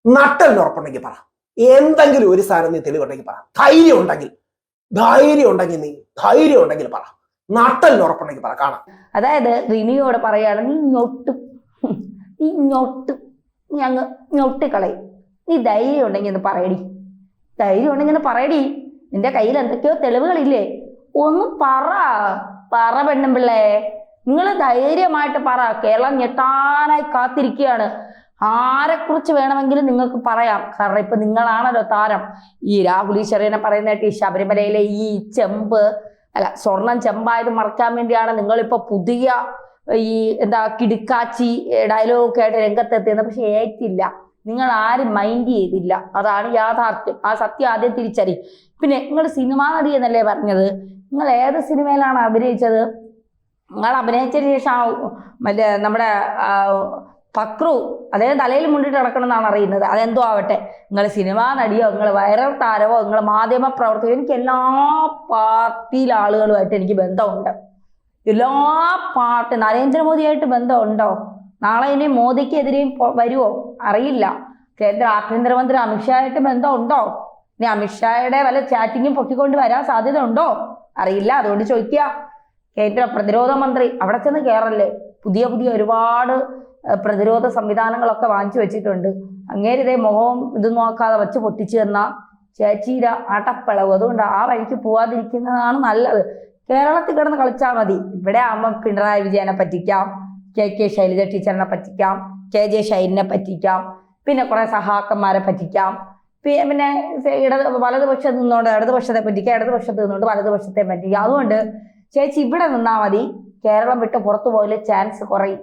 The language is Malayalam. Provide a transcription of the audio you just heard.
നട്ടലിന് ഉറപ്പുണ്ടെങ്കിൽ പറ. എന്തെങ്കിലും ഒരു സാധനം നീ തെളിവുണ്ടെങ്കിൽ പറ. ധൈര്യം ഉണ്ടെങ്കിൽ പറ. നട്ടലിന് ഉറപ്പുണ്ടെങ്കിൽ പറ, കാണാം. അതായത് റിനിയോട് പറയാണ്, നീ ഞങ്ങ് ഞൊട്ടിക്കളയും. നീ ധൈര്യം ഉണ്ടെങ്കിൽ ഒന്ന് പറയടി. നിന്റെ കയ്യിൽ എന്തൊക്കെയോ തെളിവുകളില്ലേ? ഒന്ന് പറ പെണ്ണുമ്പിള്ളേ. നിങ്ങൾ ധൈര്യമായിട്ട് പറ. കേരളം ഞെട്ടാനായി കാത്തിരിക്കുകയാണ്. ആരെക്കുറിച്ച് വേണമെങ്കിലും നിങ്ങൾക്ക് പറയാം. കാരണം ഇപ്പൊ നിങ്ങളാണല്ലോ താരം. ഈ രാഹുൽ ഈശ്വരനെ പറയുന്നതായിട്ട് ഈ ശബരിമലയിലെ ഈ സ്വർണം ചെമ്പായത് മറക്കാൻ വേണ്ടിയാണ് നിങ്ങളിപ്പോ പുതിയ ഈ കിടുക്കാച്ചി ഡയലോഗ് ആയിട്ട് രംഗത്തെത്തിയത്. പക്ഷെ ഏറ്റില്ല, നിങ്ങൾ ആരും മൈൻഡ് ചെയ്തില്ല. അതാണ് യാഥാർത്ഥ്യം. ആ സത്യം ആദ്യം തിരിച്ചറി. പിന്നെ നിങ്ങൾ സിനിമാ നടി എന്നല്ലേ പറഞ്ഞത്? നിങ്ങൾ ഏത് സിനിമയിലാണ് അഭിനയിച്ചത്? നിങ്ങൾ അഭിനയിച്ചതിന് ശേഷം മറ്റേ നമ്മുടെ ഫക്രു അദ്ദേഹം തലയിൽ മുണ്ടിട്ട് നടക്കണമെന്നാണ് അറിയുന്നത്. അതെന്തോ ആവട്ടെ, നിങ്ങൾ സിനിമാ നടിയോ, നിങ്ങൾ വൈറൽ താരമോ, നിങ്ങൾ മാധ്യമ പ്രവർത്തകയോ, എനിക്ക് എല്ലാ പാർട്ടിയിലെ ആളുകളുമായിട്ട് എനിക്ക് ബന്ധമുണ്ട്. എല്ലാ പാർട്ടി നരേന്ദ്രമോദിയായിട്ട് ബന്ധമുണ്ടോ? നാളെ ഇനി മോദിക്കെതിരെയും വരുമോ അറിയില്ല. കേന്ദ്ര ആഭ്യന്തരമന്ത്രി അമിത്ഷായായിട്ട് ബന്ധമുണ്ടോ? ഇനി അമിത്ഷായുടെ വല്ല ചാറ്റിങ്ങും പൊക്കിക്കൊണ്ട് വരാൻ സാധ്യത ഉണ്ടോ അറിയില്ല. അതുകൊണ്ട് ചോദിക്കുക, കേന്ദ്ര പ്രതിരോധ മന്ത്രി അവിടെ ചെന്ന് കയറല്ലേ. പുതിയ ഒരുപാട് പ്രതിരോധ സംവിധാനങ്ങളൊക്കെ വാങ്ങിച്ചു വെച്ചിട്ടുണ്ട്. അങ്ങേരിതേ മുഖവും ഇത് നോക്കാതെ വെച്ച് പൊട്ടിച്ചു തന്ന ചേച്ചീര അടപ്പളവ്. അതുകൊണ്ട് ആ വഴിക്ക് പോവാതിരിക്കുന്നതാണ് നല്ലത്. കേരളത്തിൽ കിടന്ന് കളിച്ചാൽ മതി. ഇവിടെ ആകുമ്പോൾ പിണറായി വിജയനെ പറ്റിക്കാം, കെ ശൈലജ ടീച്ചറിനെ പറ്റിക്കാം, KJ ഷൈനിനെ പറ്റിക്കാം, പിന്നെ കുറെ സഹാക്കന്മാരെ പറ്റിക്കാം, പിന്നെ വലതുപക്ഷത്ത് നിന്നുകൊണ്ട് ഇടതുപക്ഷത്തെ പറ്റിക്കാം, ഇടതുപക്ഷത്ത് നിന്നുകൊണ്ട് വലതുപക്ഷത്തെ പറ്റിക്കാം. അതുകൊണ്ട് ചേച്ചി ഇവിടെ നിന്നാൽ മതി. കേരളം വിട്ട് പുറത്തു പോയാൽ ചാൻസ് കുറയും.